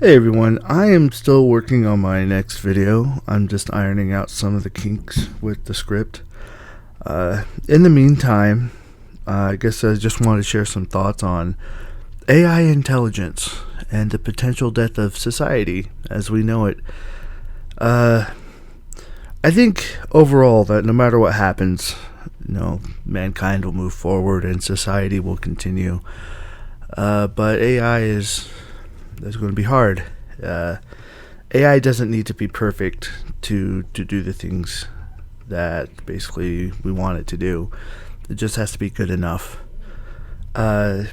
Hey everyone, I am still working on my next video. I'm just ironing out some of the kinks with the script. In the meantime, I guess I just want to share some thoughts on AI intelligence and the potential death of society as we know it. Uh, I think overall that no matter what happens, mankind will move forward and society will continue. But AI is going to be hard. Uh, AI doesn't need to be perfect to do the things that basically we want it to do. It just has to be good enough. Uh,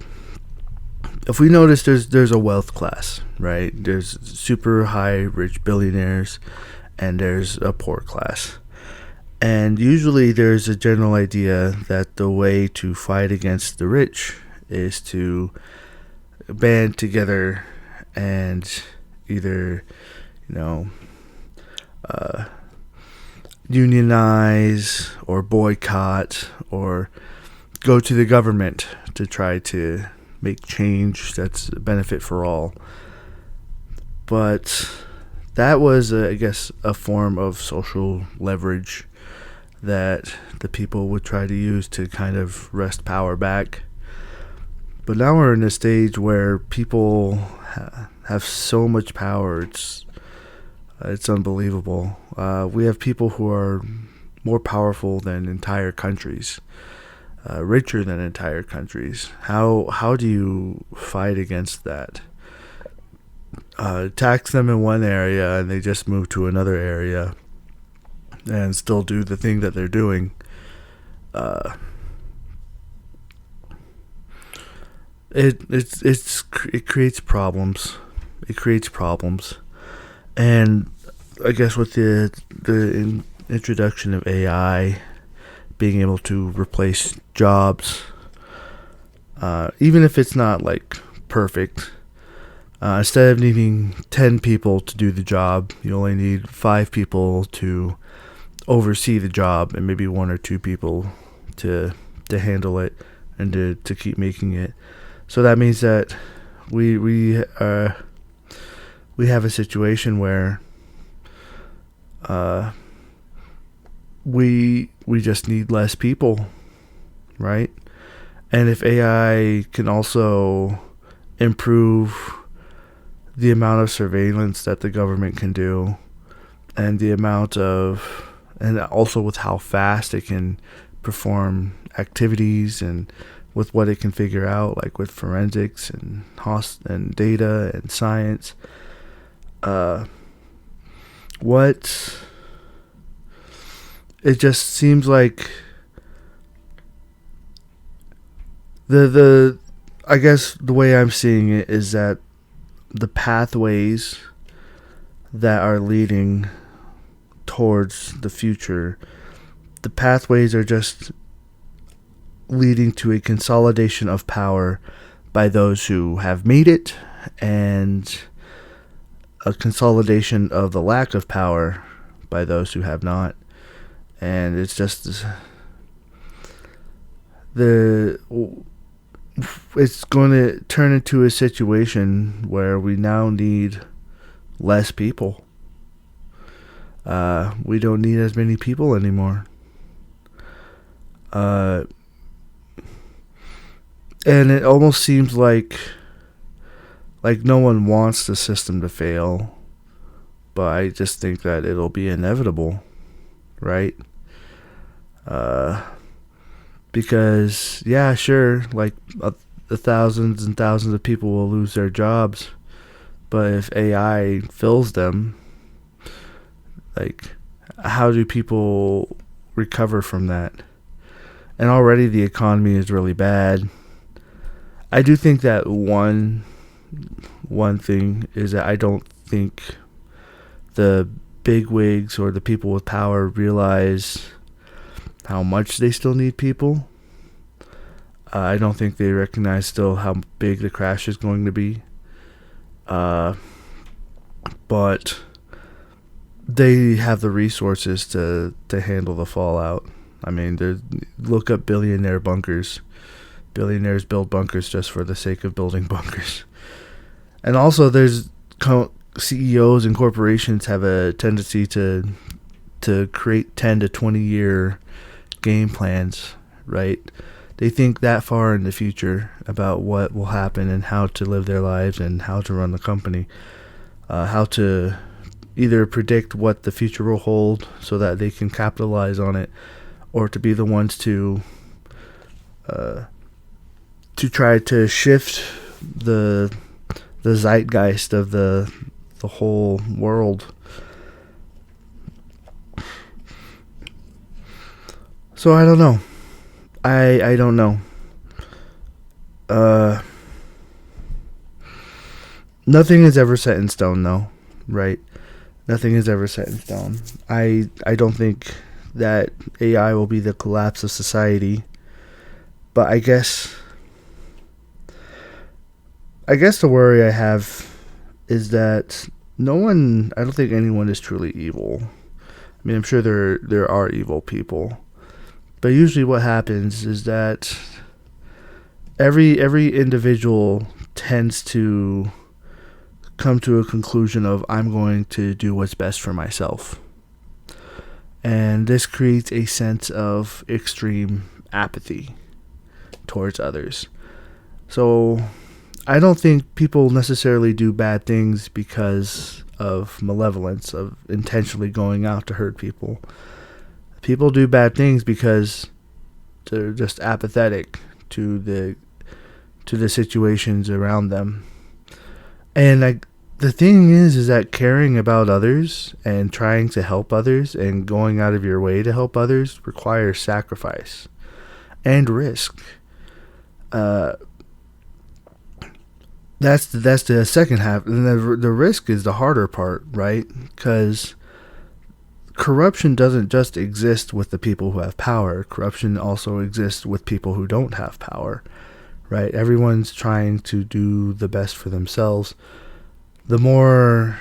if we notice, there's a wealth class, right? There's super high rich billionaires, and there's a poor class. And usually, there's a general idea that the way to fight against the rich is to band together and either, you know, uh, unionize or boycott or go to the government to try to make change that's a benefit for all. But that was, I guess, a form of social leverage that the people would try to use to kind of wrest power back. But now we're in a stage where people have so much power. It's unbelievable. We have people who are more powerful than entire countries, richer than entire countries. How do you fight against that? Tax them in one area and they just move to another area and still do the thing that they're doing. It creates problems. It creates problems, and I guess with the introduction of AI being able to replace jobs, even if it's not like perfect, instead of needing 10 people to do the job, you only need 5 people to oversee the job, and maybe 1 or 2 people to handle it and to keep making it. So that means that we have a situation where we just need less people, right? And if AI can also improve the amount of surveillance that the government can do, and and also with how fast it can perform activities and with what it can figure out, like with forensics and data and science. What it just seems like the I guess the way I'm seeing it is that the pathways that are leading towards the future, the pathways are just leading to a consolidation of power by those who have made it, and a consolidation of the lack of power by those who have not. And it's just it's going to turn into a situation where we now need less people. We don't need as many people anymore. And it almost seems like no one wants the system to fail, but I just think that it'll be inevitable, right? Because yeah, sure, like the thousands and thousands of people will lose their jobs, but if AI fills them, like, how do people recover from that? And already the economy is really bad. I do think that one thing is that I don't think the bigwigs or the people with power realize how much they still need people. I don't think they recognize still how big the crash is going to be. But they have the resources to handle the fallout. I mean, look up billionaire bunkers. Billionaires build bunkers just for the sake of building bunkers. And also, there's CEOs and corporations have a tendency to create 10 to 20 year game plans, right? They think that far in the future about what will happen and how to live their lives and how to run the company, how to either predict what the future will hold so that they can capitalize on it, or to be the ones to try to shift the zeitgeist of the whole world. So I don't know. I don't know. Nothing is ever set in stone, though, right? Nothing is ever set in stone. I don't think that AI will be the collapse of society, but I guess the worry I have is that I don't think anyone is truly evil. I mean, I'm sure there are evil people, but usually what happens is that every individual tends to come to a conclusion of, I'm going to do what's best for myself. And this creates a sense of extreme apathy towards others. So I don't think people necessarily do bad things because of malevolence, of intentionally going out to hurt people. People do bad things because they're just apathetic to the situations around them. And the thing is that caring about others and trying to help others and going out of your way to help others requires sacrifice and risk. That's the second half, and the risk is the harder part, right? Because corruption doesn't just exist with the people who have power. Corruption also exists with people who don't have power, right? Everyone's trying to do the best for themselves. The more,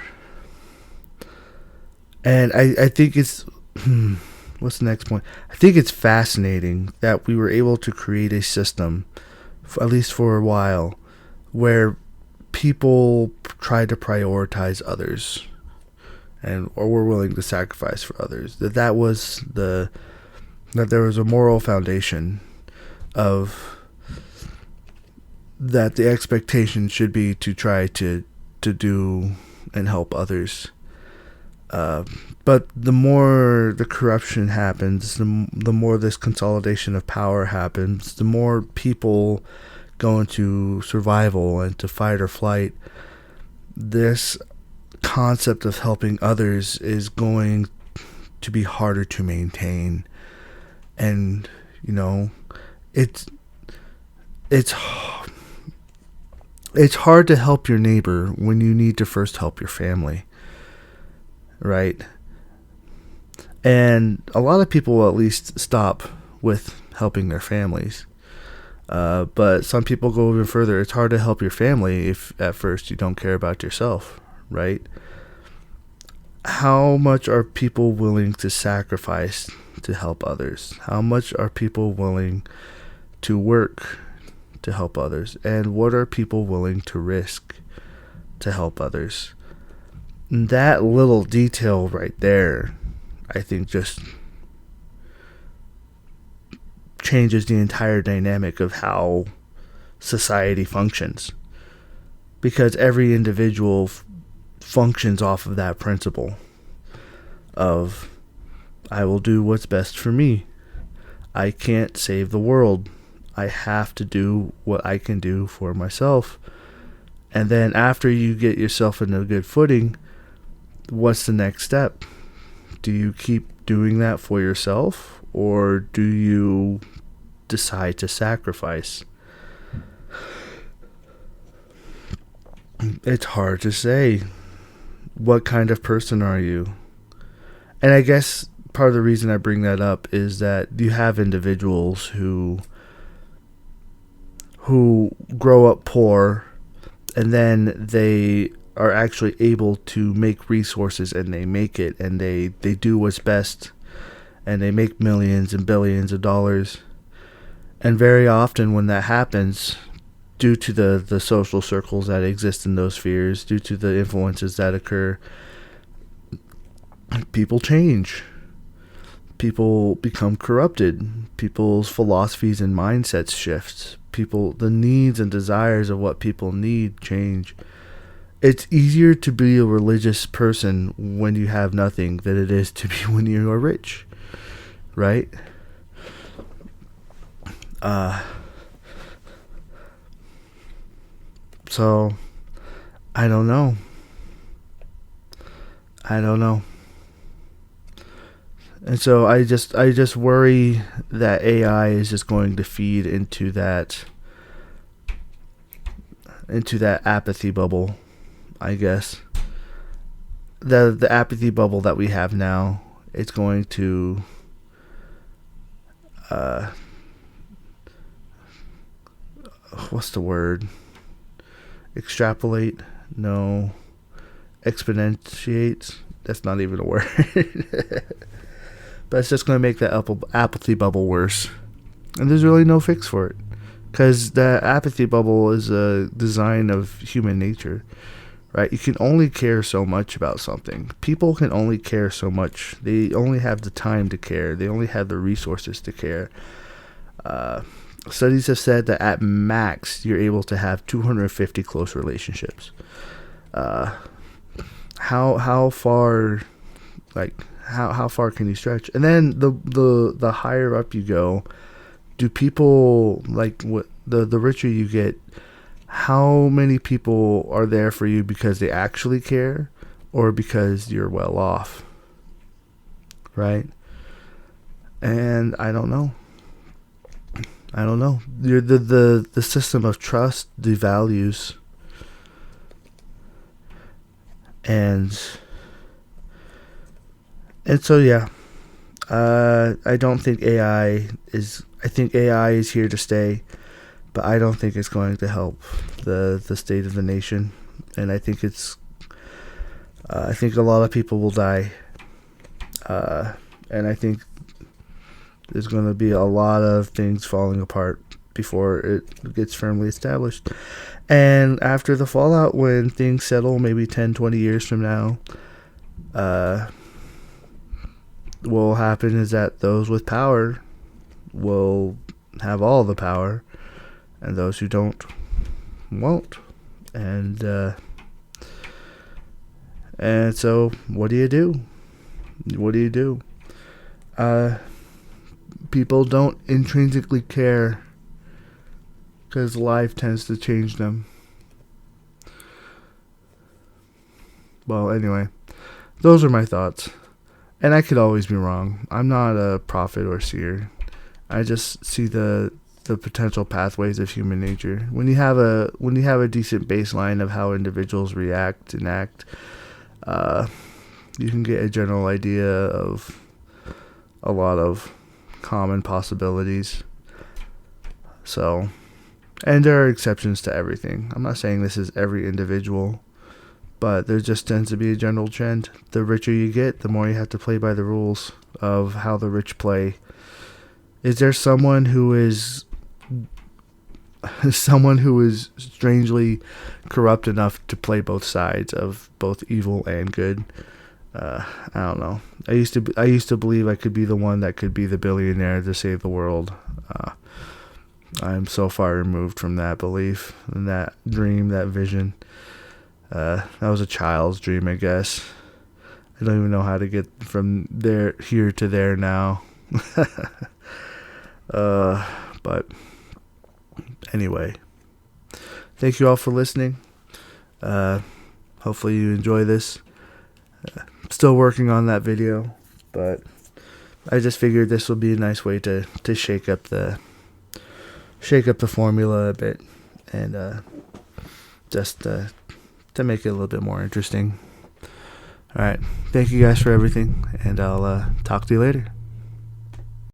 and I think it's, what's the next point? I think it's fascinating that we were able to create a system, at least for a while, where people try to prioritize others or were willing to sacrifice for others. That there was a moral foundation of that the expectation should be to try to do and help others. But the more the corruption happens, the more this consolidation of power happens, the more people go into survival and to fight or flight. This concept of helping others is going to be harder to maintain. And, it's hard to help your neighbor when you need to first help your family, right? And a lot of people will at least stop with helping their families. But some people go even further. It's hard to help your family if at first you don't care about yourself, right? How much are people willing to sacrifice to help others? How much are people willing to work to help others? And what are people willing to risk to help others? And that little detail right there, I think, just changes the entire dynamic of how society functions, because every individual functions off of that principle of, I will do what's best for me. I can't save the world. I have to do what I can do for myself. And then after you get yourself in a good footing, what's the next step? Do you keep doing that for yourself, or do you decide to sacrifice? It's hard to say. What kind of person are you? And I guess part of the reason I bring that up is that you have individuals who grow up poor, and then they are actually able to make resources, and they make it, and they do what's best, and they make millions and billions of dollars. And very often when that happens, due to the social circles that exist in those spheres, due to the influences that occur, people change. People become corrupted. People's philosophies and mindsets shift. The needs and desires of what people need change. It's easier to be a religious person when you have nothing than it is to be when you are rich, right? So I don't know. And so I just worry that AI is just going to feed into that apathy bubble, I guess. The apathy bubble that we have now, it's going to what's the word? Extrapolate? No. Exponentiate? That's not even a word. But it's just going to make that apathy bubble worse. And there's really no fix for it. Because the apathy bubble is a design of human nature. Right? You can only care so much about something. People can only care so much. They only have the time to care. They only have the resources to care. Studies have said that at max, you're able to have 250 close relationships. How far, how far can you stretch? And then the higher up you go, do people, the richer you get, how many people are there for you because they actually care or because you're well off? Right? And I don't know. The system of trust devalues, and so yeah, I don't think AI is. I think AI is here to stay, but I don't think it's going to help the state of the nation, and I think I think a lot of people will die, and I think there's going to be a lot of things falling apart before it gets firmly established. And after the fallout, when things settle, maybe 10, 20 years from now, what will happen is that those with power will have all the power, and those who don't won't. And so what do you do? People don't intrinsically care because life tends to change them. Well, anyway, those are my thoughts. And I could always be wrong. I'm not a prophet or seer. I just see the potential pathways of human nature. When you have a decent baseline of how individuals react and act, you can get a general idea of a lot of common possibilities. So, and there are exceptions to everything. I'm not saying this is every individual, but there just tends to be a general trend. The richer you get, the more you have to play by the rules of how the rich play. Is there someone who is strangely corrupt enough to play both sides of both evil and good? I don't know. I used to believe I could be the one that could be the billionaire to save the world. I'm so far removed from that belief and that dream, that vision. That was a child's dream, I guess. I don't even know how to get from here to there now. But anyway, thank you all for listening. Hopefully you enjoy this. Still working on that video, but I just figured this would be a nice way to shake up the formula a bit, and just to make it a little bit more interesting. All right, thank you guys for everything, and I'll talk to you later.